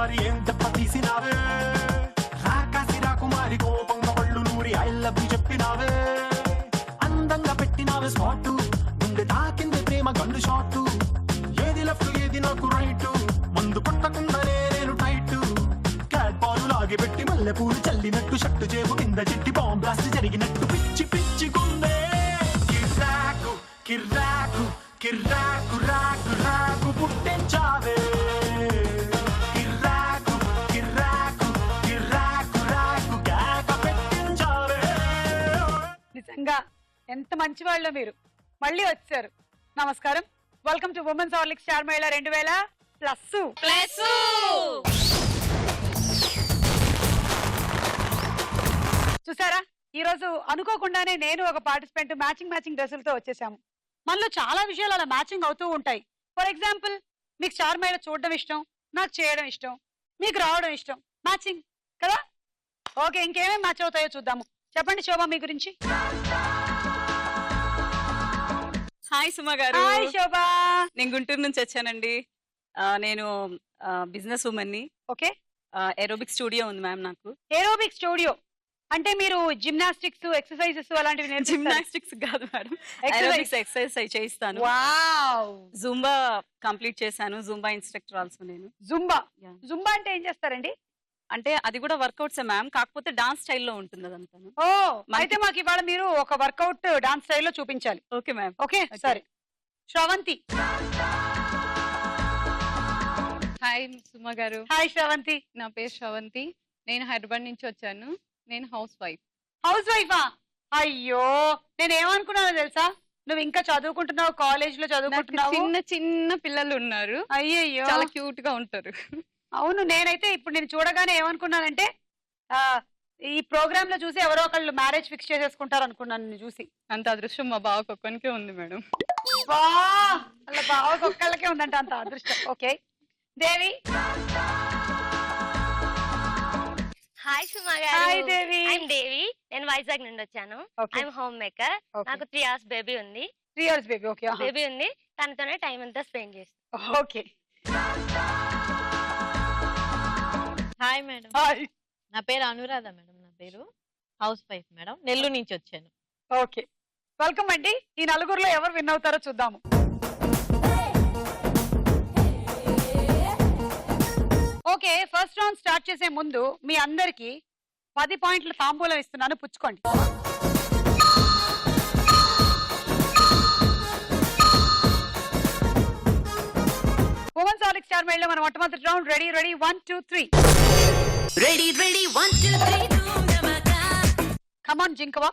మరి ఏం దెబ్బ తీసినావే రాకాసి రాకుమారి కోపంగా ఒళ్ళు నూరి ఐ లవ్ యు చెప్పినావే అందంగా పెట్టినావే స్పాట్ గుండె తాకింది ప్రేమ గన్ను షాట్ ఏది లెఫ్ట్ ఏది నాకు రైట్ ముందు కొట్టకుండానే నేను టైట్ క్యాట్ బాల్ లాగి పెట్టి మల్లె పూలు చల్లినట్టు షట్టు చేపు కింద చిట్టి బాంబ్ బ్లాస్ట్ జరిగినట్టు పిచ్చి పిచ్చి గుండె కిర్రాకు కిర్రాకు కిర్రాకు రాకు రాకు పుట్టించావే కిర్రాకు కిర్రాకు కిర్రాకు రాకు కేక పెట్టించావే. నిజంగా ఎంత మంచి వాళ్ళో మీరు మళ్ళీ వచ్చారు. నమస్కారం, welcome to women's Horlicks star మహిళ 2000+. చూసారా, ఈ రోజు అనుకోకుండానే నేను ఒక పార్టిసిపెంట్ మ్యాచింగ్ డ్రెస్సులతో వచ్చేసాము. మనలో చాలా విషయాలు అలా మ్యాచింగ్ అవుతూ ఉంటాయి. ఫర్ ఎగ్జాంపుల్, మీకు స్టార్ మహిళ చూడడం ఇష్టం, నాకు చేయడం ఇష్టం, మీకు రావడం ఇష్టం, మ్యాచింగ్ కదా. ఓకే, ఇంకేమేమి మ్యాచ్ అవుతాయో చూద్దాము. చెప్పండి శోభ, మీ గురించి. హాయ్ సుమ గారు. హాయ్ శోభ. నేను గుంటూరు నుంచి వచ్చానండి. నేను బిజినెస్ ఉమెన్ ని. ఓకే. ఏరోబిక్ స్టూడియో ఉంది మ్యామ్ నాకు. ఏరోబిక్ స్టూడియో అంటే మీరు జిమ్నాస్టిక్స్, ఎక్సర్సైజెస్ అలాంటివి నేర్పిస్తారు? జిమ్నాస్టిక్స్ కాదు మేడం, ఏరోబిక్స్ ఎక్సర్సైజ్ చేయిస్తాను. వావ్. జూంబా కంప్లీట్ చేశాను. జూంబా ఇన్స్ట్రక్టర్ ఆల్సో నేను. జుంబా. Yeah. జుంబా అంటే ఏం చేస్తారండి? అంటే అది కూడా వర్కౌట్స్ మ్యామ్, కాకపోతే డాన్స్ స్టైల్లో ఉంటుంది అదంతా. ఓ, అయితే మాకు ఇవాళ మీరు ఒక వర్కౌట్ డాన్స్ స్టైల్లో చూపించాలి. Okay ma'am. ఓకే, సరే. శ్రవంతి. హాయ్ సుమ గారు. హాయ్ శ్రవంతి. నా పేరు శ్రవంతి. నేను హైదరాబాద్ నుంచి వచ్చాను. నేను హౌస్ వైఫ్. హౌస్ వైఫా? అయ్యో, నేను ఏమనుకున్నానో తెలుసా, నువ్వు ఇంకా చదువుకుంటున్నావు, కాలేజ్ లో చదువుకుంటున్నావు. చిన్న చిన్న పిల్లలు ఉన్నారు. అయ్యయ్యో, చాలా క్యూట్ గా ఉంటారు. అవును. నేనైతే ఇప్పుడు నేను చూడగానే ఏమనుకున్నానంటే ఈ ప్రోగ్రామ్ లో చూసి ఎవరో ఒకళ్ళు మ్యారేజ్ ఫిక్స్ చేసేసుకుంటారు అనుకున్నాను నిన్ను చూసి. అంత అదృష్టం మా బావకు ఒక్కనికే ఉంది మేడం. వా, అలా బాగా ఒక్కళ్ళకే ఉందంట అంత అదృష్టం. ఓకే. దేవి. హాయ్ సుమా గారు. Hi Devi. ఐఎమ్ దేవి. నేను వైజాగ్ నుండి వచ్చాను. I'm home maker. నాకు 3 years బేబీ ఉంది. 3 years బేబీ. ఓకే. బేబీ ఉంది, తనతోనే టైం అంతా స్పెండ్ చేస్తాను. ఓకే. Hi madam. హాయ్. నా పేరు అనురాధ మేడం. నా పేరు హౌస్ వైఫ్ మేడం. నెల్లూరు నుంచి వచ్చాను. ఓకే, వెల్కమ్ అండి. ఈ నలుగురులో ఎవరు విన్ అవుతారో చూద్దాము. ఓకే, ఫస్ట్ రౌండ్ స్టార్ట్ చేసే ముందు మీ అందరికి 10 పాయింట్ల తాంబూలం ఇస్తున్నాను, పుచ్చుకోండి. ఉమెన్స్ హార్లిక్స్ స్టార్ మహిళ మన మొట్టమొదటి round. Ready? 1 2 3. Ready, 1 2 3 come on జింకవా.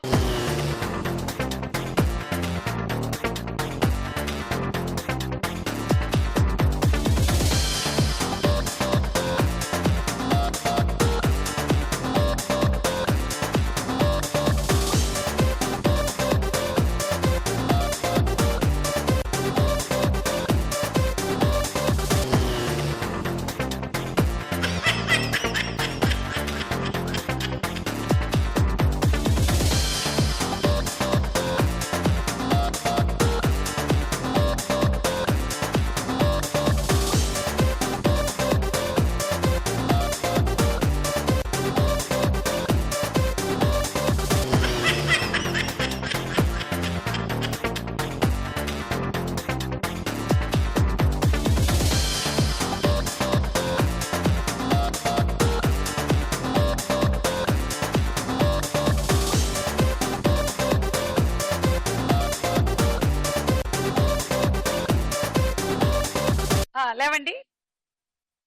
లేవండి,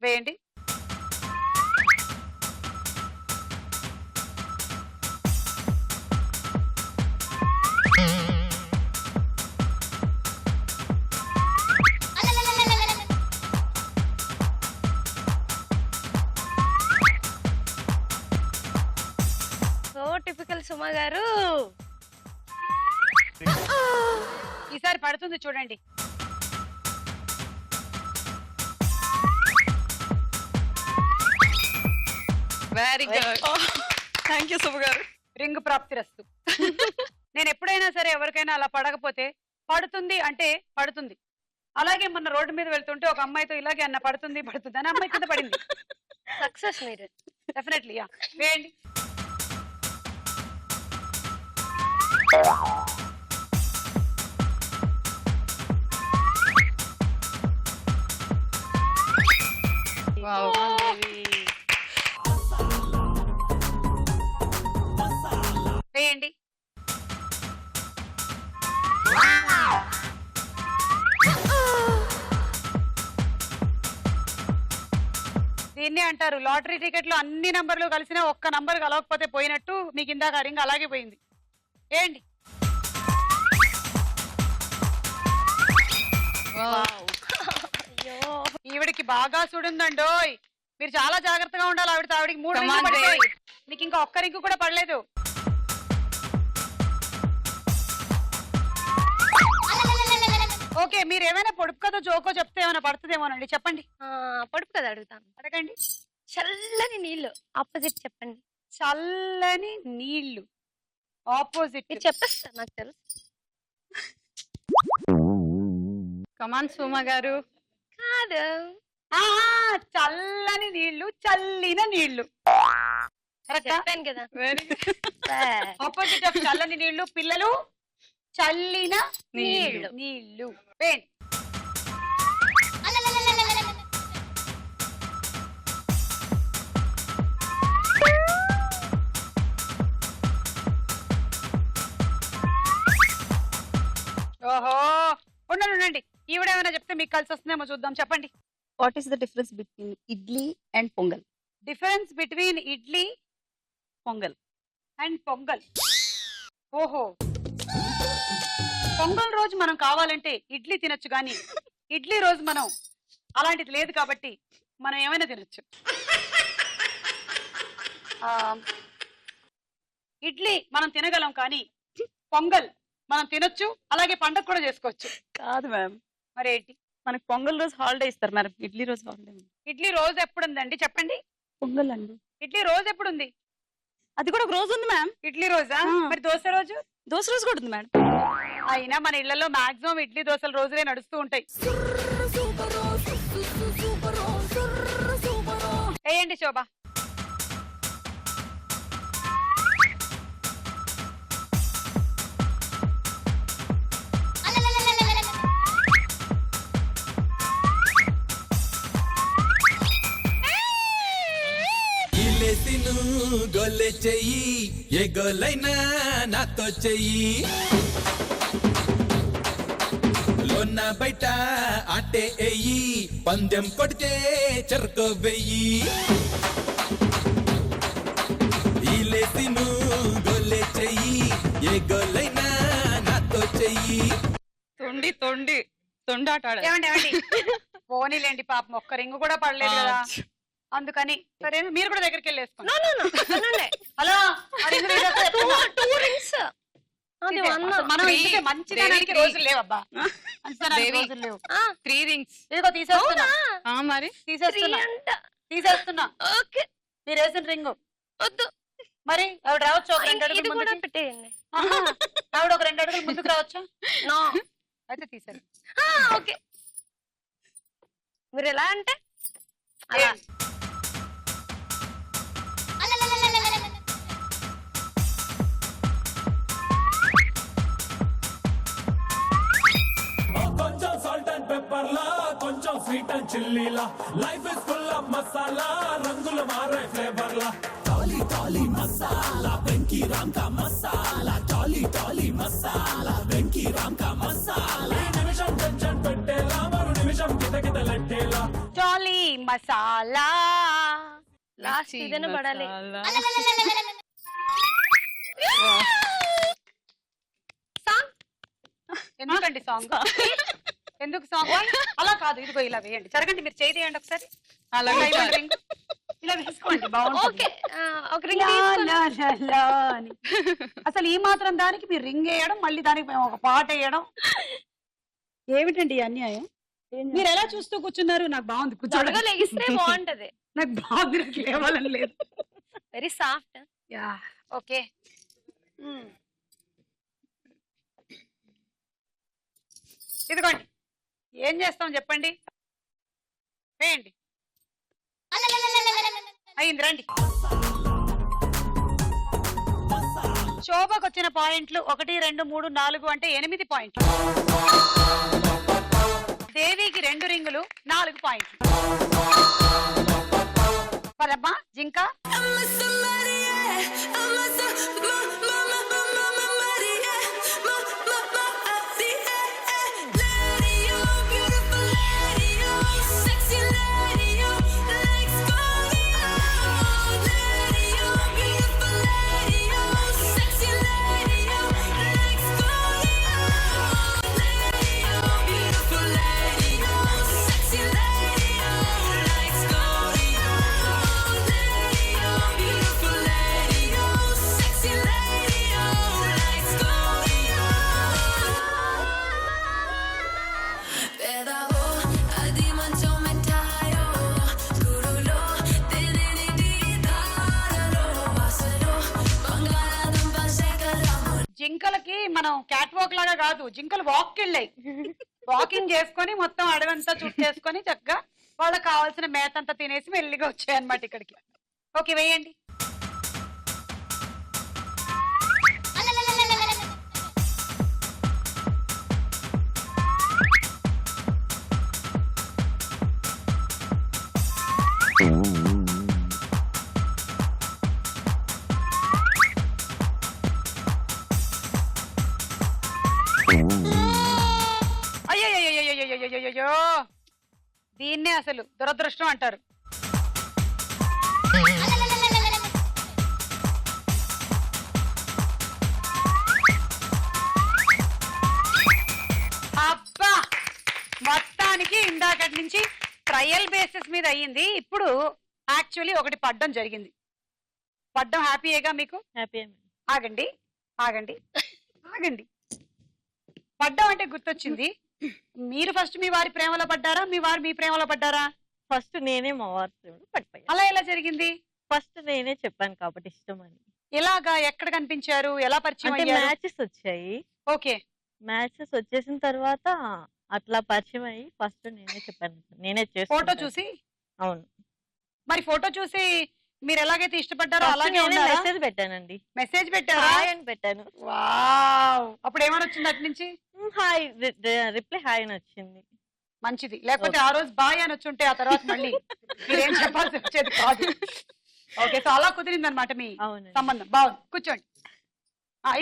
వేయండి. So typical Suma garu. ఈసారి పడుతుంది చూడండి. Very good. Thank you Suma garu. Ring ప్రాప్తిరస్తు. నేను ఎప్పుడైనా సరే ఎవరికైనా అలా పడకపోతే పడుతుంది అంటే పడుతుంది. అలాగే మొన్న రోడ్డు మీద వెళ్తుంటే ఒక అమ్మాయితో ఇలాగే అన్న పడుతుంది అని అమ్మాయి కింద పడింది. సక్సెస్ మీరు. Definitely yeah. వేయండి. వేయండి. దీన్నే అంటారు లాటరీ టికెట్ లో అన్ని నంబర్లు కలిసినా ఒక్క నంబర్ కలవకపోతే పోయినట్టు మీకు ఇందాక రింగ్ అలాగే పోయింది. ఏంటి అయ్యో ఈవిడికి బాగా చూడుందండోయ్. మీరు చాలా జాగ్రత్తగా ఉండాలి. ఆవిడకి 3 Come రింగులు on, పడిపోయి మీకు ఇంకా ఒక్క రింగు కూడా పడలేదు. ఓకే, మీరు ఏమైనా పొడుపు కథ జోకో చెప్తే ఏమైనా పడుతుందేమోనండి. చెప్పండి. పొడుపు కదా అడుగుతాను. అడగండి. చల్లని నీళ్ళు ఆపోజిట్ చెప్పండి. చల్లని నీళ్లు ఆపోజిట్. మీరు చెప్పేస్తారు నాకు తెలుసు. కమాన్ సుమ గారు. కాదు. చల్లని నీళ్లు చల్లిన నీళ్లు. చెప్పాను కదా. వెరీ ఆపోజిట్ ఆఫ్ చల్లని నీళ్లు పిల్లలు చల్లిన నీళ్లు. నీళ్లు. వేయండి. ఓహో ఉండండి. ఈవిడేమైనా చెప్తే మీకు కలిసి వస్తుందేమో చూద్దాం. చెప్పండి. What is the difference between idli and pongal? Difference between idli pongal and pongal. ఓహో, పొంగల్ రోజు మనం కావాలంటే ఇడ్లీ తినొచ్చు, కానీ ఇడ్లీ రోజు మనం అలాంటిది లేదు కాబట్టి మనం ఏమైనా తినొచ్చు. ఇడ్లీ మనం తినగలం, కానీ పొంగల్ మనం తినొచ్చు, అలాగే పండగ కూడా చేసుకోవచ్చు. కాదు మ్యామ్, మరి ఏంటి? మనకి పొంగల్ రోజు హాలిడే ఇస్తారు మేడం, ఇడ్లీ రోజు హాలిడే. ఇడ్లీ రోజు ఎప్పుడు ఉందండి చెప్పండి. పొంగల్ అండి. ఇడ్లీ రోజు ఎప్పుడు ఉంది? అది కూడా ఒక రోజు ఉంది మ్యామ్. ఇడ్లీ రోజా? మరి దోశ రోజు? దోశ రోజు కూడా ఉంది మేడం. అయినా మన ఇళ్లలో మాక్సిమం ఇడ్లీ దోశల రోజులే నడుస్తూ ఉంటాయి. వేయండి శోభ. గొల్లె చెయ్యి ఏ గొల్లైనా నాతో చెయ్యి లోన్న బయట ఆటే ఎయ్యి పందెం కొడితే చెరుకు వెయ్యి ఈలేసిను గొల్లె చెయ్యి ఏ గొల్లైనా నాతో చెయ్యి. తొండాట ఏమండి పోనీలేండి, పాపం ఒక్క రింగు కూడా పడలేదు కదా, అందుకని సరే మీరు కూడా దగ్గరికి వెళ్ళేసుకోండి. హలో, మనం ఇందుకే మంచిదానికి రోజులు లేవబ్బా, మంచిదానికి రోజులు లేవు. 3 rings. ఇదిగో తీసేస్తున్నా. మరి తీసేస్తున్నా. మీరు వేసిన రింగు వద్దు. మరి ఆవిడ రావచ్చు ఒక 2 అడుగులు ముందుకు. పెట్టేయండి. ఆవిడ ఒక 2 అడుగులు ముందుకు రావచ్చా? అయితే తీసేది. ఓకే, మీరు ఎలా అంటే అలా. కొంచెం సాల్ట్ అండ్ పెప్పర్ లా కొంచెం స్వీట్ అండ్ చిల్లీలా life is full of masala రంగులు మారే ఫ్లేవర్ లా టాలీ టాలీ మసాలా వెంకీ రామ్ కా మసాలా టాలీ టాలీ మసాలా వెంకీ రామ్ కా మసాలా నిమిషం టెన్షన్ పెట్టేలా మరో నిమిషం కితకితలెట్టేలా జాలీ మసాలా. లాస్ట్ ఇదేనా పడాలి. ఎందుకండి సాంగ్? ఎందుకు సాంగ్? అలా కాదు, ఇదిగో ఇలా వేయండి. జరగండి, మీరు చేయి తీయండి ఒకసారి. అలా ఇలా వేసుకోండి, బాగుంటుంది. అసలు ఈ మాత్రం దానికి మీరు రింగ్ వేయడం, మళ్ళీ దానికి మేము ఒక పాట వేయడం ఏమిటండి ఈ అన్యాయం? మీరు ఎలా చూస్తూ కూర్చున్నారు? నాకు బాగుంది కూర్చోవడం. లెగిస్తే బాగుంటది. నాకు బాగుంది, నాకు లేవాలని లేదు. Very soft. Yeah okay. ఇదిగోండి, ఏం చేస్తాం చెప్పండి. వేయండి. అయింది, రండి. శోభకు వచ్చిన పాయింట్లు 1, 2, 3, 4 అంటే 8 పాయింట్లు. దేవికి 2 రింగులు 4 పాయింట్లు. పదమ్మా జింక. జింకలకి మనం క్యాట్ వాక్ లాగా కాదు, జింకలు వాక్ వెళ్ళాయి. వాకింగ్ చేసుకొని మొత్తం అడవంతా చుట్టేసుకొని చక్కగా వాళ్ళకి కావాల్సిన మేత అంతా తినేసి మెల్లిగా వచ్చాయి అన్నమాట ఇక్కడికి. ఓకే, వేయండి. అయ్యో, దీన్నే అసలు దురదృష్టం అంటారు. అబ్బా, మొత్తానికి ఇందాకటి నుంచి ట్రయల్ బేసిస్ మీద అయ్యింది. ఇప్పుడు యాక్చువల్లీ ఒకటి పడ్డం జరిగింది. పడ్డం హ్యాపీయేగా మీకు? హ్యాపీ. ఆగండి ఆగండి ఆగండి. పడ్డం అంటే గుర్తొచ్చింది, మీరు ఫస్ట్ మీ వారి ప్రేమలో పడ్డారా, మీ వారు మీ ప్రేమలో పడ్డారా? ఫస్ట్ నేనే మా వారి ప్రేమలో పడిపోయా. అలా ఎలా జరిగింది? ఫస్ట్ నేనే చెప్పాను కాబట్టి ఇష్టం అని. ఎలాగా, ఎక్కడ కనిపించారు, ఎలా పరిచయం అంటే అయ్యారు? మ్యాచెస్ వచ్చాయి. ఓకే, మ్యాచెస్ వచ్చేసిన తర్వాత అట్లా పరిచయం అయ్యి ఫస్ట్ నేనే చెప్పాను, నేనే ఫోటో చేసుకుంటాను. చూసి. అవును. మరి ఫోటో చూసి మీరు ఎలాగైతే ఇష్టపడ్డారో First అలాగే నేనే ఉన్నారా? మెసేజ్ పెట్టానండి. మెసేజ్ పెట్టారా? హాయ్ అని పెట్టాను. వావ్, అప్పుడు ఏమని వచ్చింది అటు నుంచి? హాయ్, రిప్లై హాయ్ అని వచ్చింది. మంచిది. లేకపోతే ఆ రోజు బాయ్ అని వచ్చుంటే ఆ తర్వాత మళ్ళీ మీరేం చెప్పాల్సి వచ్చేది కాదు. ఓకే, సో అలా కుదిరింది అనమాట మీ అవునండి. సంబంధం. బాగుంది, కూర్చోండి.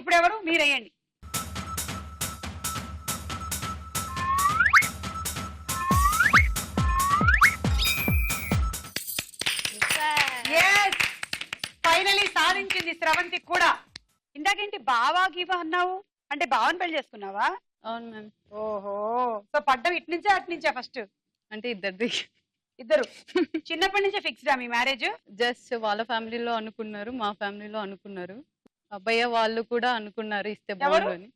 ఇప్పుడు ఎవరు? మీరేయండి. ఫైనలీ సాధించింది స్రవంతి కూడా. ఇందాకేంటి బావా గీవా అన్నావు, అంటే బావని పెళ్లి చేసుకున్నావా? అవును మ్యామ్. ఓహో, సో పడ్డం ఇటు నుంచా అటు నుంచా? ఫస్ట్ అంటే ఇద్దరిది. ఇద్దరు చిన్నప్పటి నుంచే ఫిక్స్డా మీ మ్యారేజ్? జస్ట్ వాళ్ళ ఫ్యామిలీలో అనుకున్నారు, మా ఫ్యామిలీలో అనుకున్నారు. అబ్బయ్య వాళ్ళు కూడా అనుకున్నారు ఇస్తే బాగుండు అని.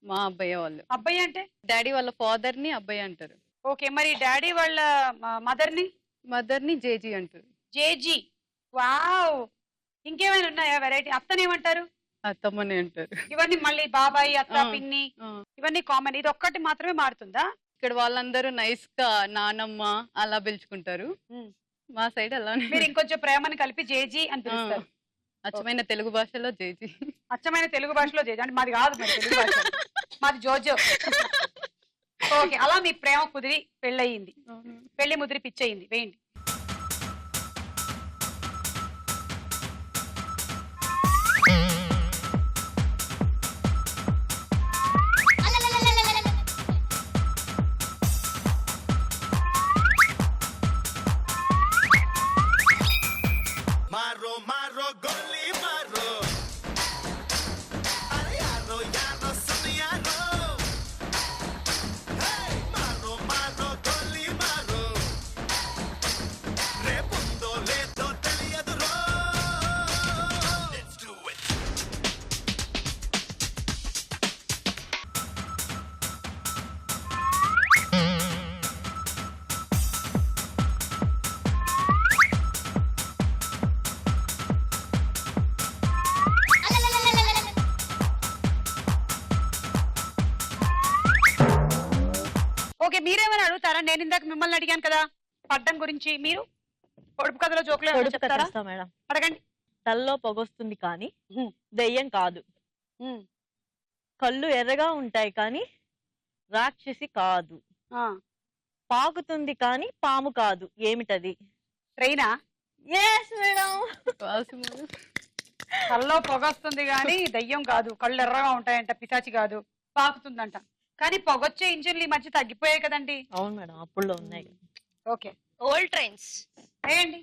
మా అబ్బయ్య వాళ్ళు. అబ్బాయి అంటే డాడీ వాళ్ళ ఫాదర్ ని అబ్బయ్య అంటారు. ఓకే, మరి డాడీ వాళ్ళ మదర్ ని? మదర్ ని జేజీ అంటారు. జేజీ. వావ్, ఇంకేమైనా ఉన్నాయా వెరైటీ? అత్తనేమంటారు? అత్తమ్మని అంటారు. ఇవన్నీ మళ్ళీ బాబాయ్, అత్త, పిన్ని ఆ. ఇవన్నీ కామన్. ఇది ఒక్కటి మాత్రమే మారుతుందా? ఇక్కడ వాళ్ళందరూ నైస్ గా నానమ్మ అలా పిలుచుకుంటారు. మా సైడ్ అలా మీరు ఇంకొంచెం ప్రేమని కలిపి జేజీ అని పిలుస్తారు. అచ్చమైన తెలుగు భాషలో జేజీ. అచ్చమైన తెలుగు భాషలో జేజీ అంటే మాది కాదు, మరి తెలుగు భాష మాది జోజో. ఓకే, అలా మీ ప్రేమ కుదిరి పెళ్ళయింది, పెళ్లి ముదిరి పిచ్చయింది. వేయండి. मारो मारो गोली मारो, अरे यारो यारो सुन यारो, मारो मारो गोली मारो, रे बुंदो ले तो తెలియదు రో. Let's do it. ఓకే, మీరేమైనా అడుగుతారా? నేను ఇందాక మిమ్మల్ని అడిగాను కదా పడ్డం గురించి. మీరు పొడుపు కథలో జోకులు ఏమైనా పొడుపు చెప్తారా? కథేస్తా మేడం. అడగండి. తల్లో పొగొస్తుంది కానీ హ్మ్. దెయ్యం కాదు. హ్మ్. కళ్ళు ఎర్రగా ఉంటాయి కానీ రాక్షసి కాదు. ఆ, పాకుతుంది కానీ పాము కాదు. ఏమిటది? ట్రైనా? Yes madam. కల్లో పొగొస్తుంది గానీ దయ్యం కాదు, కళ్ళు ఎర్రగా ఉంటాయంట, పిశాచి కాదు, పాకుతుందంట. కానీ పొగొచ్చే ఇంజిన్లు ఈ మధ్య తగ్గిపోయాయి కదండి. అవును మేడం, అప్పుడులో ఉన్నాయి. Okay, old trains. వేయండి.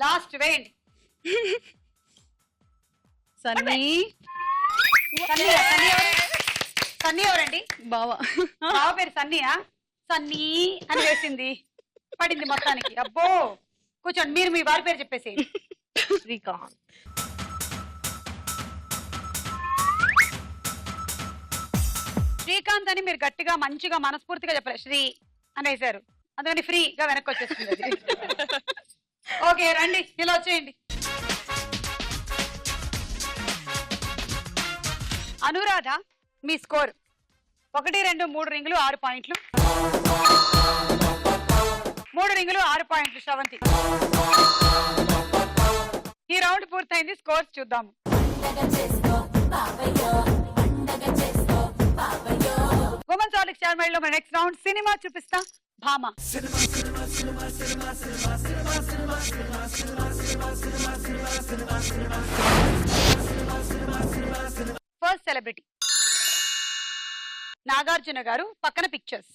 లాస్ట్ వేయండి. సన్నీ సన్నీ సన్నీ ఎవరండి? బావా. బావ పేరు సన్నీయా? సన్నీ అని వేసింది, పడింది మొత్తానికి. అబ్బో, కూర్చోండి. మీరు మీ వారి పేరు చెప్పేసి. శ్రీకాంత్. శ్రీకాంత్ అని మీరు గట్టిగా మంచిగా మనస్ఫూర్తిగా చెప్పారు. శ్రీ అని వేశారు, అందుకని ఫ్రీగా వెనక్కి వచ్చేస్తుంది అది. ఓకే, రండి, ఇలా వచ్చేయండి. అనురాధ, మీ స్కోర్ 1, 2, 3 రింగులు 6 పాయింట్లు. 3 రింగులు 6 పాయింట్లు. శ్రవంతి, ఈ రౌండ్ పూర్తయింది. స్కోర్స్ చూద్దాము. ఉమెన్స్ ఆలిక్ స్టార్ మైల్ లో మన నెక్స్ట్ రౌండ్ సినిమా చూపిస్తా. భామ. ఫస్ట్ సెలబ్రిటీ నాగార్జున గారు, పక్కన పిక్చర్స్.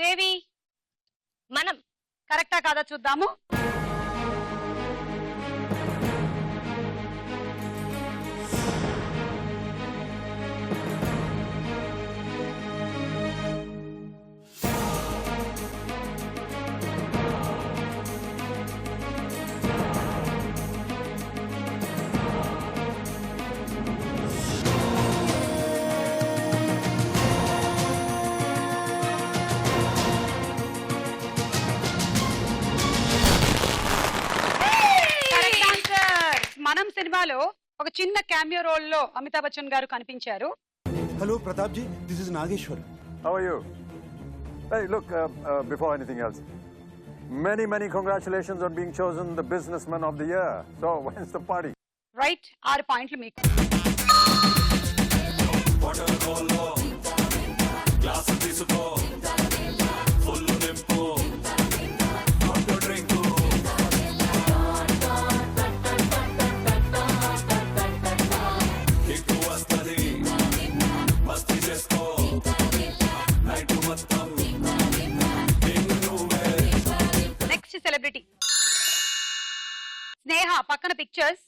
దేవి, మనం కరెక్టా కాదా చూద్దాము. మనం సినిమాలో ఒక చిన్న క్యామియో రోల్ లో అమితాబ్ బచ్చన్ గారు కనిపించారు. Hello, Pratap ji. This is Nageshwar. How are you? Hey, look, before anything else, many congratulations on being chosen the businessman of the year. So, when's the party? Right, 6 పాయింట్లు మీకు. Next celebrity స్నేహ, పక్కన pictures.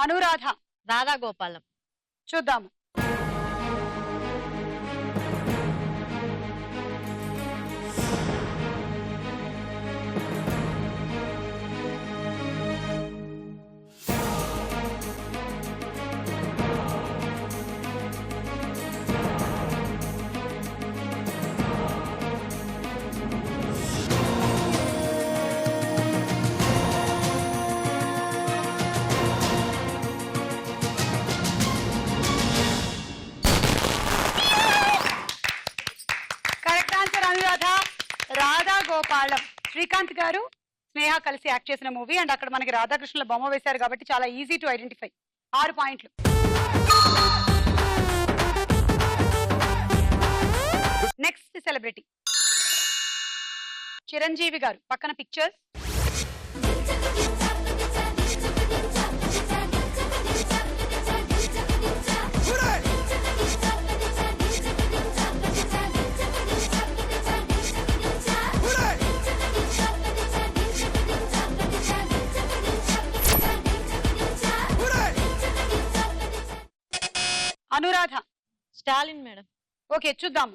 Anuradha, Radha Gopalam. చూద్దాము. శ్రీకాంత్ గారు స్నేహ కలిసి act చేసిన movie and అక్కడ మనకి రాధాకృష్ణుల బొమ్మ వేశారు కాబట్టి చాలా ఈజీ టు ఐడెంటిఫై. 6 పాయింట్లు. నెక్స్ట్ సెలబ్రిటీ చిరంజీవి గారు పక్కన pictures. Anuradha. Stalin madam. Okay చూద్దాం.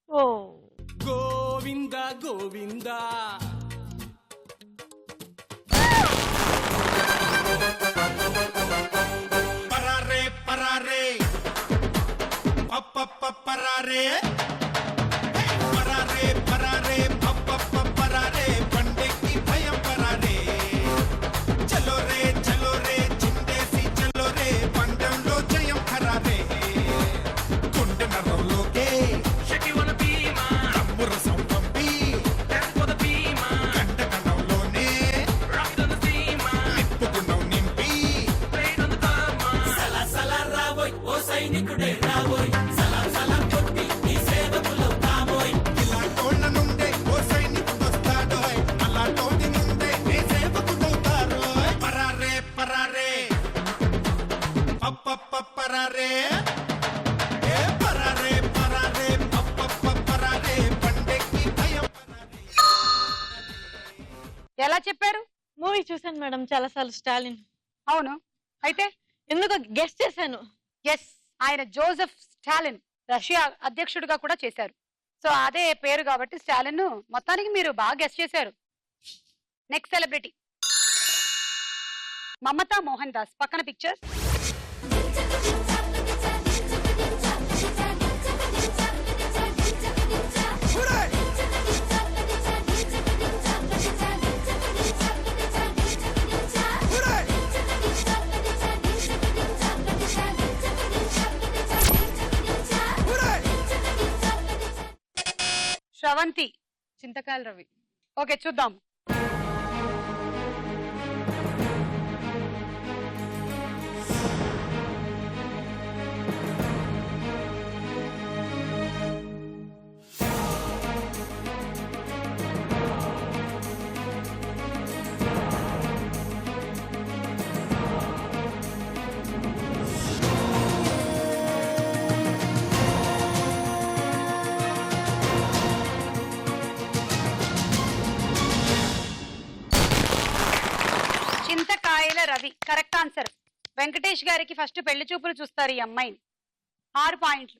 ఓ గోవింద గోవింద పరారే పరారే పప్ప పరారే పరారే పరారే పప్ప పరారే పండెకి భయం పరారే చలో రే చిందేసి చలో రే పందెంలో జయం ఖరారే గుండె నరంలోకే రసం పంపి గంట కణంలోనే నిప్పుకున్నాం నింపి సలా సలా రాబోయ్ ఓ సైనికుడే రాబోయ్ సలాం సలాం కొట్టి నీ సేవకులు కాబోయ్ ఇలా తోళ్ళ నుండే ఓ సైనికుడు వస్తాడోయ్ అలా తోటి నుండే నీ సేవకుడవుతారోయ్ పరారే పరారే పప్ప పరారే ఏ పరారే పరారే పప్ప పరారే పండెకి భయం ఎలా చెప్పారు? మూవీ చూసాను మేడం చాలా సార్లు. స్టాలిన్. అవును, అయితే ఎందుకో గెస్ట్ చేశాను. ఎస్, ఆయన జోసెఫ్ స్టాలిన్ రష్యా అధ్యక్షుడిగా కూడా చేశారు. సో అదే పేరు కాబట్టి స్టాలిన్. మొత్తానికి మీరు బాగా గెస్ట్ చేశారు. నెక్స్ట్ సెలబ్రిటీ మమతా మోహన్ దాస్ పక్కన పిక్చర్స్. శ్రవంతి. చింతకాయల రవి. ఓకే చూద్దాం. చింతకాయల రవి కరెక్ట్ ఆన్సర్. వెంకటేష్ గారికి ఫస్ట్ పెళ్లి చూపులు చూస్తారు ఈ అమ్మాయిని. 6 పాయింట్లు.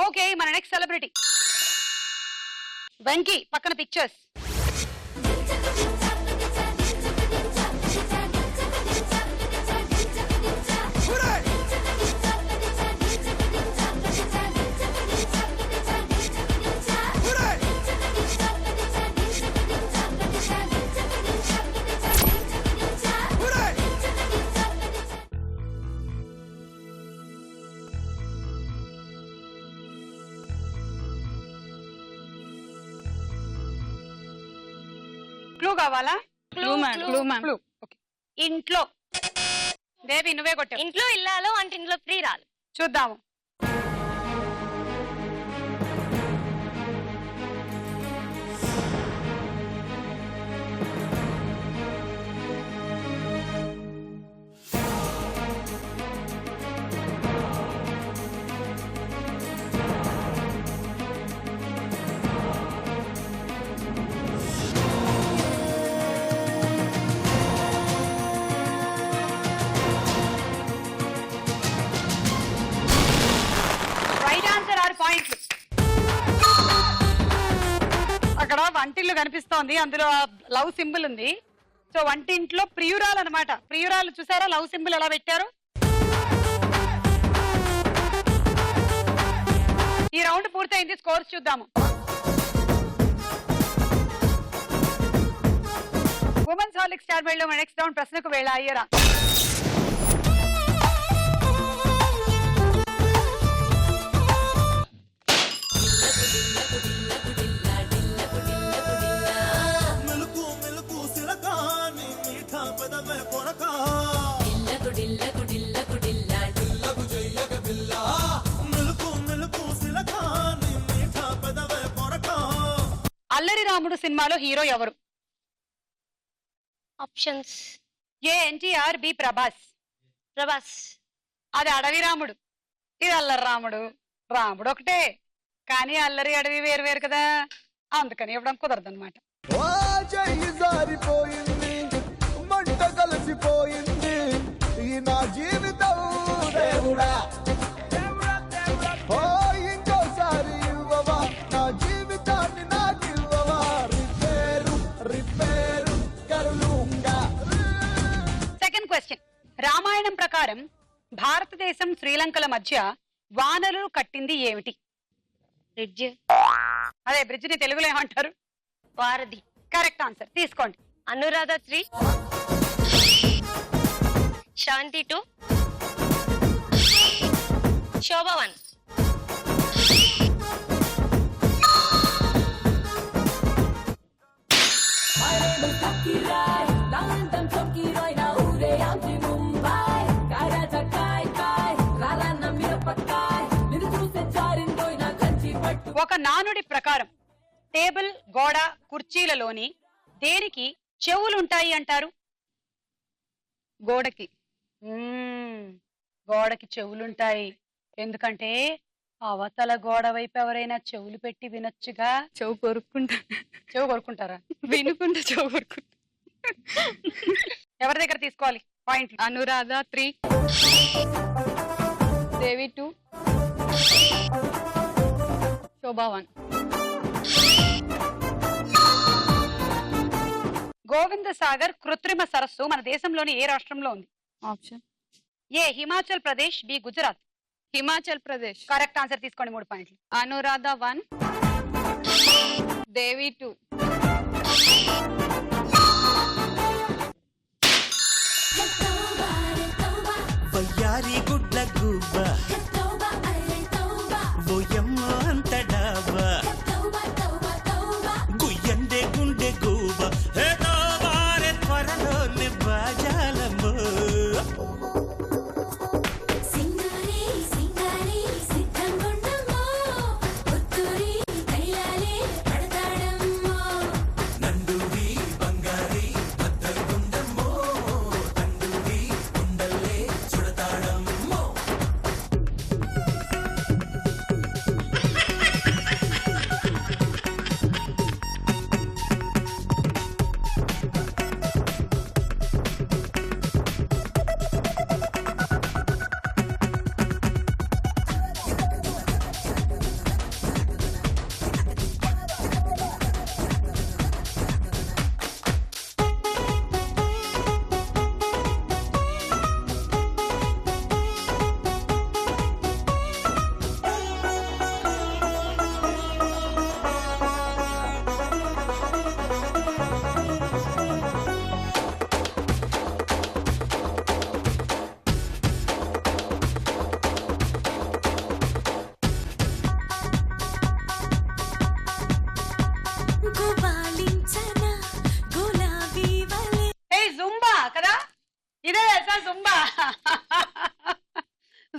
ఓకే, మన నెక్స్ట్ సెలబ్రిటీ వెంకీ పక్కన పిక్చర్స్. క్లూ కావాలా? Clue ma'am. క్లూ. ఓకే. ఇంట్లో. దేవి నువ్వే కొట్టావు. ఇంట్లో ఇల్లాలు వంటింట్లో ప్రియురాలు. చూద్దాము. రైట్ ఆన్సర్ 6 పాయింట్లు. అక్కడ వంటిల్లు కనిపిస్తోంది, అందులో లవ్ సింబల్ ఉంది. సో వంటింట్లో ప్రియురాలు అన్నమాట. ప్రియురాలు చూసారా లవ్ సింబల్ ఎలా పెట్టారు? ఈ రౌండ్ పూర్తయింది. స్కోర్స్ చూద్దాము. ఉమెన్స్ హార్లిక్ స్టార్ మైల్ లో నెక్స్ట్ రౌండ్ ప్రశ్నకు వేళ. అయ్యరా అల్లరి రాముడు సినిమాలో హీరో ఎవరు? ఆప్షన్స్. ఏ ఎన్టీఆర్, బి ప్రభాస్. ప్రభాస్. అది అడవి రాముడు, ఇది అల్లరి రాముడు. రాముడు ఒకటే కానీ అల్లరి అడవి వేరు వేరు కదా, అందుకని ఇవ్వడం కుదరదు అనమాట. మంట కలిసిపోయింది ఈ నా జీవితం దేవుడా, ఇంకోసారి ఇవ్వవా నా జీవితాన్ని నాకు ఇవ్వవా, రిపేరు కరులుంగా. Second question. రామాయణం ప్రకారం భారతదేశం శ్రీలంకల మధ్య వానలు కట్టింది ఏమిటి? బ్రిడ్జ్. అదే బ్రిడ్జ్ ని తెలుగులో ఏమంటారు? వారధి. Correct answer. తీసుకోండి. అనురాధ 3, శాంతి 2, శోభ 1. ఒక నానుడి ప్రకారం టేబుల్, గోడ, కుర్చీలలోని దేనికి చెవులుంటాయి అంటారు? గోడకి. గోడకి చెవులుంటాయి. ఎందుకంటే అవతల గోడ వైపు ఎవరైనా చెవులు పెట్టి వినొచ్చుగా. చెవు కొరుక్కుంటా. చెవు కొరుకుంటారా? వినుకుంటా చెవు కొరుక్కుంటా. ఎవరి దగ్గర తీసుకోవాలి పాయింట్? అనురాధ 3, దేవి 2, శోభ 1. గోవింద సాగర్ కృత్రిమ సరస్సు మన దేశంలోని ఏ రాష్ట్రంలో ఉంది? Option. A Himachal Pradesh, B Gujarat. Himachal Pradesh. Correct answer. తీసుకోండి 3 పాయింట్లు. అనురాధ 1, దేవి 2. వయ్యారి గుడ్ల గువ్వ ఓయమ్మో అంత డాబా గుయ్యండే గుండె గువ్వ ఏదో వారే త్వరలోనే బాజాలమ్మో. ఇదే తెలుసా జుంబా?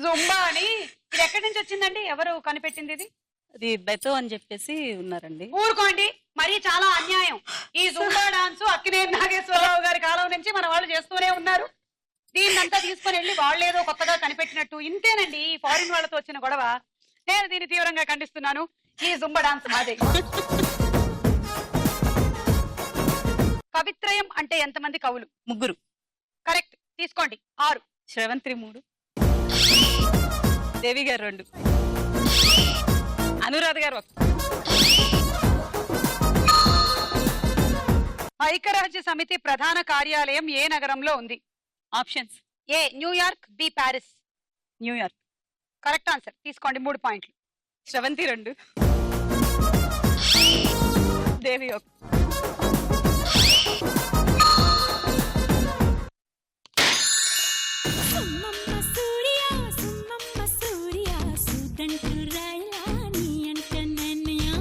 జుంబా అని ఇది ఎక్కడి నుంచి వచ్చిందండి? ఎవరు కనిపెట్టింది ఇది? అది బెతో అని చెప్పేసి ఉన్నారండి. ఊరుకోండి, మరి చాలా అన్యాయం. ఈ జుంబా డాన్స్ అక్కినేని నాగేశ్వరరావు గారి కాలం నుంచి మన వాళ్ళు చేస్తూనే ఉన్నారు. దీన్నంతా తీసుకొని వెళ్ళి వాళ్ళేదో కొత్తగా కనిపెట్టినట్టు. ఇంతేనండి ఈ ఫారిన్ వాళ్ళతో వచ్చిన గొడవ. నేను దీన్ని తీవ్రంగా ఖండిస్తున్నాను. ఈ జుంబా డాన్స్ మాదే. కవిత్రయం అంటే ఎంతమంది కవులు? 3. కరెక్ట్, తీసుకోండి. 6. శ్రవంతి 3, దేవి గారు 2, అనురాధ గారు 1. ఐక్యరాజ్య సమితి ప్రధాన కార్యాలయం ఏ నగరంలో ఉంది? Options: A New York, B Paris. New York. Correct answer, తీసుకోండి 3 పాయింట్లు. శ్రవంతి 2, దేవి 1. సుమ్మమ్మ సూర్య సుమ్మమ్మ సూర్య సుదంటు రాయలా నీ అంట నన్నయా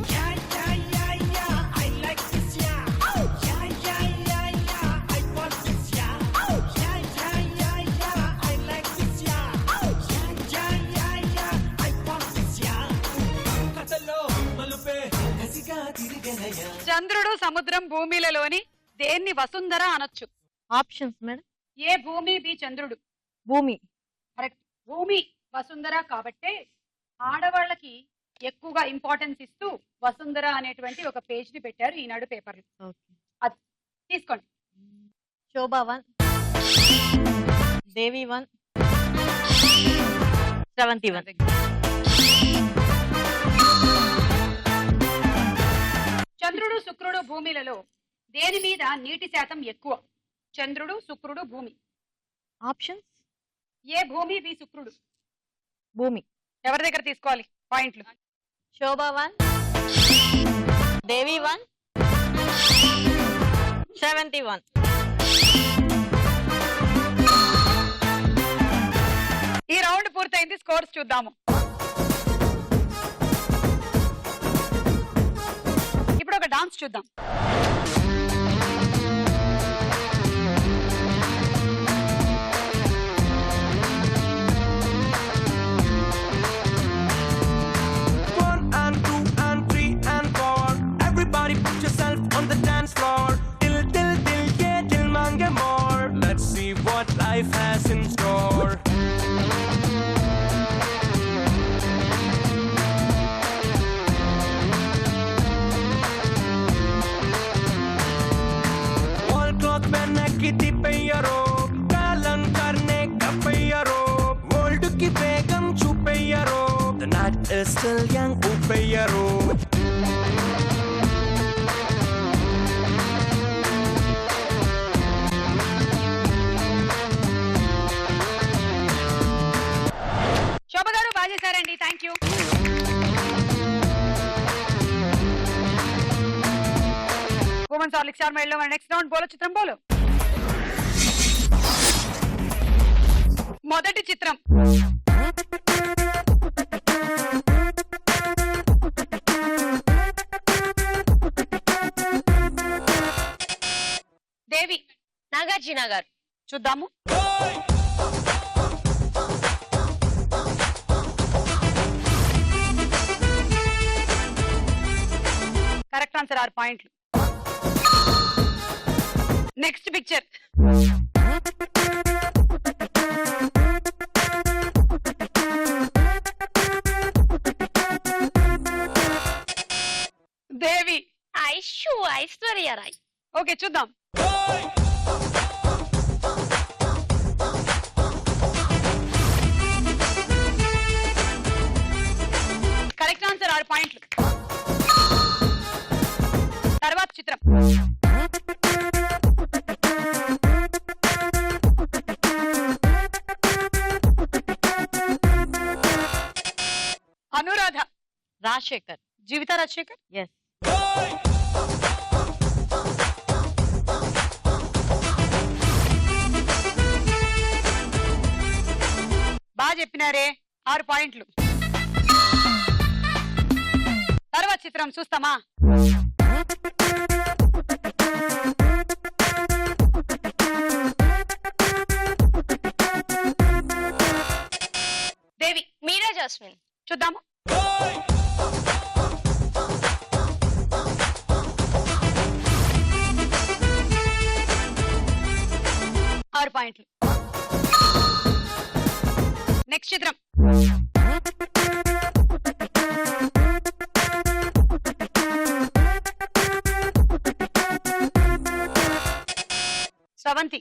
చంద్రుడు, సముద్రం, భూమిలలోని దేన్ని వసుంధర అనొచ్చు? Options madam. ఏ భూమి, బి చంద్రుడు. భూమి. కరెక్ట్. భూమి వసుంధర కాబట్టే ఆడవాళ్ళకి ఎక్కువగా ఇంపార్టెన్స్ ఇస్తూ వసుంధర అనేటువంటి ఒక పేజ్ ని పెట్టారు ఈనాడు పేపర్లు. ఓకే. అది తీసుకోండి. శోభా 1, దేవి 1, శ్రవంతి 1. చంద్రుడు, శుక్రుడు, భూమిలలో దేని మీద నీటి శాతం ఎక్కువ? చంద్రుడు, శుక్రుడు, భూమి. ఆప్షన్స్: ఏ భూమి, బి శుక్రుడు. భూమి. ఎవరి దగ్గర తీసుకోవాలి పాయింట్లు? శోభా 1, దేవి 1, శ్రవంతి 1. ఈ రౌండ్ పూర్తయింది. స్కోర్స్ చూద్దాము. ఇప్పుడు ఒక డాన్స్ చూద్దాం. Life has in store. Wall clock पहन की तिपैयरो, कालन करने का पैयरो, world की बेगम छुपैयरो, the night is still young upैयरो. శోభ గారు బాగా చేశారండి. Thank you. Women's Horlicks star మైల్లో మన నెక్స్ట్ రౌండ్ బోలో చిత్రం బోలో. మొదటి చిత్రం దేవి. నాగార్జున గారు. చూద్దాము. కరెక్ట్ ఆన్సర్, 6 పాయింట్లు. Next picture. Devi. Aishwarya Rai. Okay, చూద్దాం. కరెక్ట్ ఆన్సర్, 6 పాయింట్లు. తర్వాత చిత్రం. అనురాధ. రాజశేఖర్. జీవిత రాజశేఖర్. ఎస్. బాగా చెప్పినారే, 6 పాయింట్లు. తర్వాత చిత్రం చూస్తామా? 6 పాయింట్లు. నెక్స్ట్ చిత్రం. శ్రవంతి.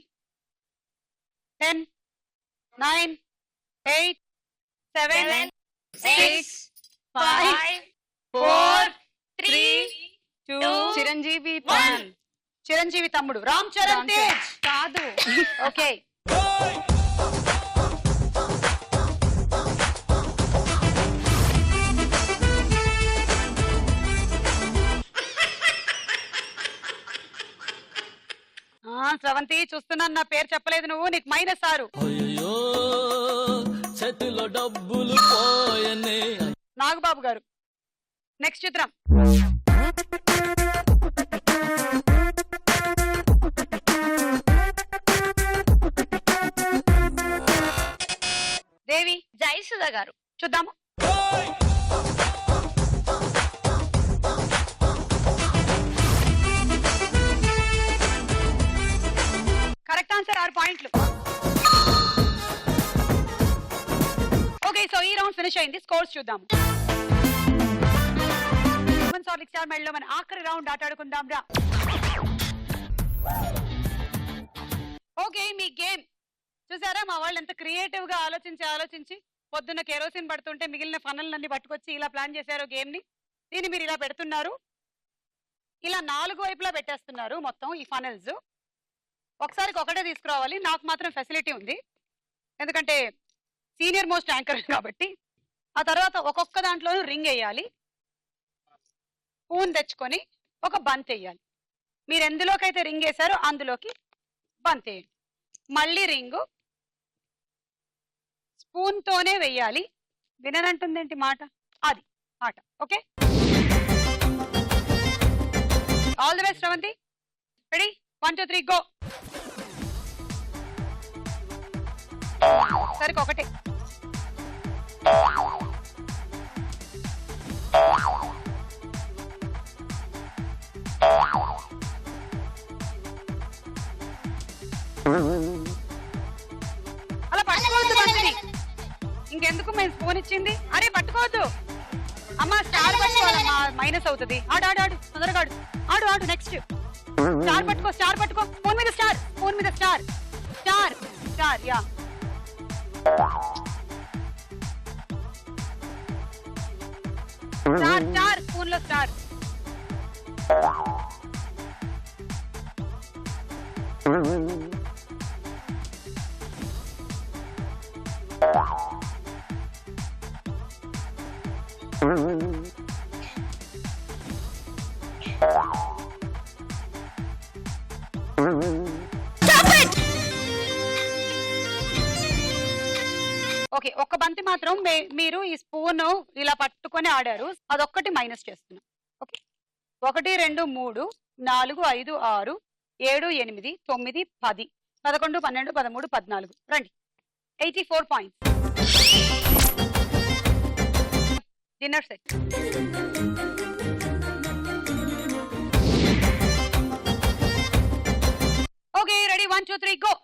10, 9, 8, 7, 6, 5, 4, 3, 2, చిరంజీవి 1. చిరంజీవి తమ్ముడు రామ్ చరణ్ తేజ్ కాదు. ఓకే. శ్రవంతి చూస్తున్నాను, నా పేరు చెప్పలేదు నువ్వు, నీకు -6. అయ్యో చేతిలో డబ్బులు పోయనే. నాగబాబు గారు. నెక్స్ట్ చిత్రం. దేవి. జయసుధ గారు. చూద్దాము. కరెక్ట్ ఆన్సర్, 6 పాయింట్లు. ఓకే, సో ఈ రౌండ్ ఫినిష్ అయింది. స్కోర్స్ చూద్దాము. స్టార్ మైల్ లో మన ఆఖరి రౌండ్ ఆటాడుకుందాం రా. ఓకే, మీ గేమ్ చూసారా? మా వాళ్ళు ఎంత క్రియేటివ్ గా ఆలోచించి పొద్దున్న కెరోసిన్ పడుతుంటే మిగిలిన ఫనల్ని పట్టుకొచ్చి ఇలా ప్లాన్ చేశారు గేమ్ ని. దీన్ని మీరు ఇలా పెడుతున్నారు, ఇలా 4 వైపులా పెట్టేస్తున్నారు మొత్తం ఈ ఫనల్స్. ఒకసారికి ఒకటే తీసుకురావాలి. నాకు మాత్రం ఫెసిలిటీ ఉంది, ఎందుకంటే సీనియర్ మోస్ట్ యాంకర్ కాబట్టి. ఆ తర్వాత ఒక్కొక్క దాంట్లోనూ రింగ్ వేయాలి, స్పూన్ తెచ్చుకొని ఒక బంత్ వేయాలి. మీరు ఎందులోకైతే రింగ్ వేసారో అందులోకి బంత్ వేయండి. మళ్ళీ రింగు స్పూన్ తోనే వెయ్యాలి. విననంటుందేంటి మాట? అది ఆట. Okay, all the best Sravanthi. Ready? 1, 2, 3 go. సరికి ఒకటే. అలా పట్టుకోవద్దు బంతిని. ఇంకెందుకు మేము స్పూన్ ఇచ్చింది? అరే పట్టుకోవద్దు అమ్మా, స్టార్ పట్టుకోవాలమ్మా, మైనస్ అవుతుంది. ఆడు ఆడు ఆడు, తొందరగా ఆడు ఆడు ఆడు. నెక్స్ట్ స్టార్ పట్టుకో, స్టార్ పట్టుకో. స్పూన్ మీద స్టార్, స్పూన్ మీద star, star star. Yeah, star star, spoon లో స్టార్. ఓకే, ఒక్క బంతి మాత్రం మీరు ఈ స్పూన్ ఇలా పట్టుకొని ఆడారు, అదొక్కటి మైనస్ చేస్తున్నాం. ఓకే, 1, 2, 3, 4, 5, 6, 7, 8, 9, 10, 11, 12, 13, 14. రండి. 84 points. Dinner set. Okay, ready? 1, 2, 3 go.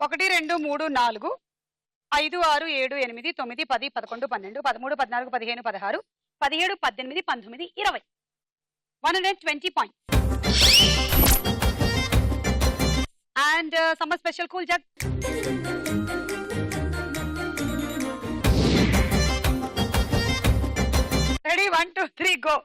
ఒకటి 2 3 4 5 6 7 8 9 10 11 12 13 14 15 16 17 18 19 20 120 points. And summer special cool jug. Ready 1 2 3 go.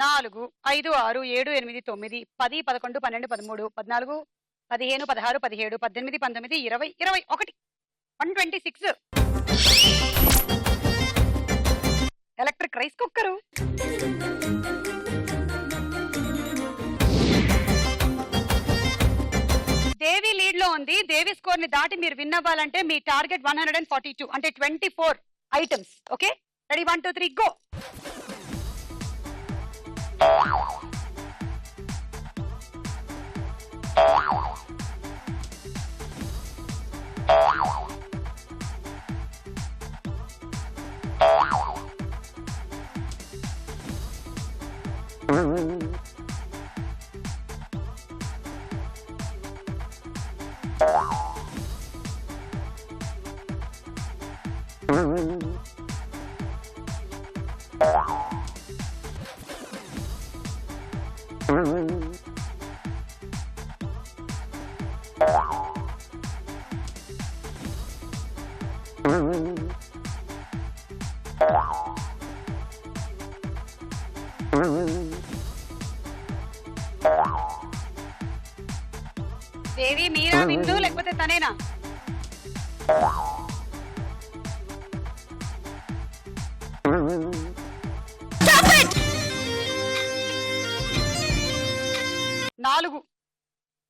నాలుగు 5 6 7 8 9 10 11 12 13 14 15 16 17 18 19 20 21 126. Electric rice cooker. Devi lead లో ఉంది. దేవి స్కోర్ ని దాటి మీరు విన్ అవ్వాలంటే మీ టార్గెట్ 142 అంటే 24 items. Okay ready 1 2 3 go. Devi మీరా విన్ను లేకపోతే తనేనా? నాలుగు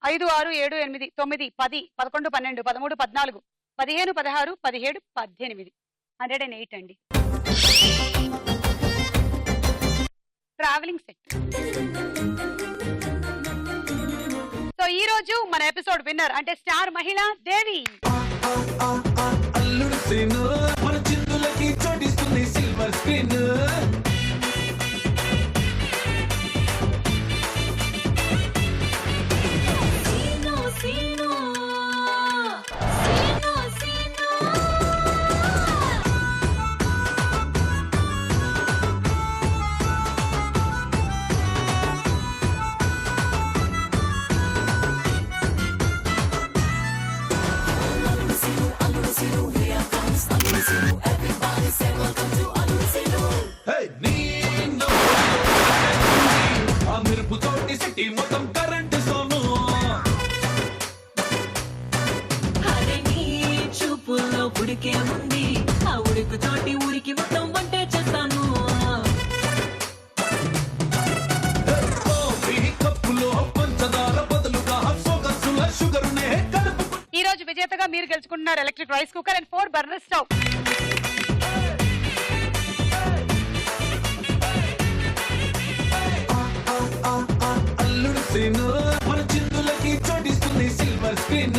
5 6 7 8 9 10 11 12 13 14 15 16 17 18 108 అండి. Travelling set. సో ఈ రోజు మన ఎపిసోడ్ విన్నర్ అంటే స్టార్ మహిళ దేవి. అల్లుడు సీను మన చిందులకి చోటిస్తుంది సిల్వర్ స్క్రీన్. మొత్తం కరెంట్ సోను చూపుల్లో ఉడికే ఉంది. ఆ ఉడుకు తోటి ఊరికి మొత్తం వంటే చేస్తాను. కప్పులో పంచదార బదులుగా షుగర్ కలుపు. ఈ రోజు విజేతగా మీరు గెలుచుకుంటున్నారు electric rice cooker and 4 burner stove. Alludu Seenu మన చిందులకి చోటిస్తుంది సిల్వర్ స్క్రీన్.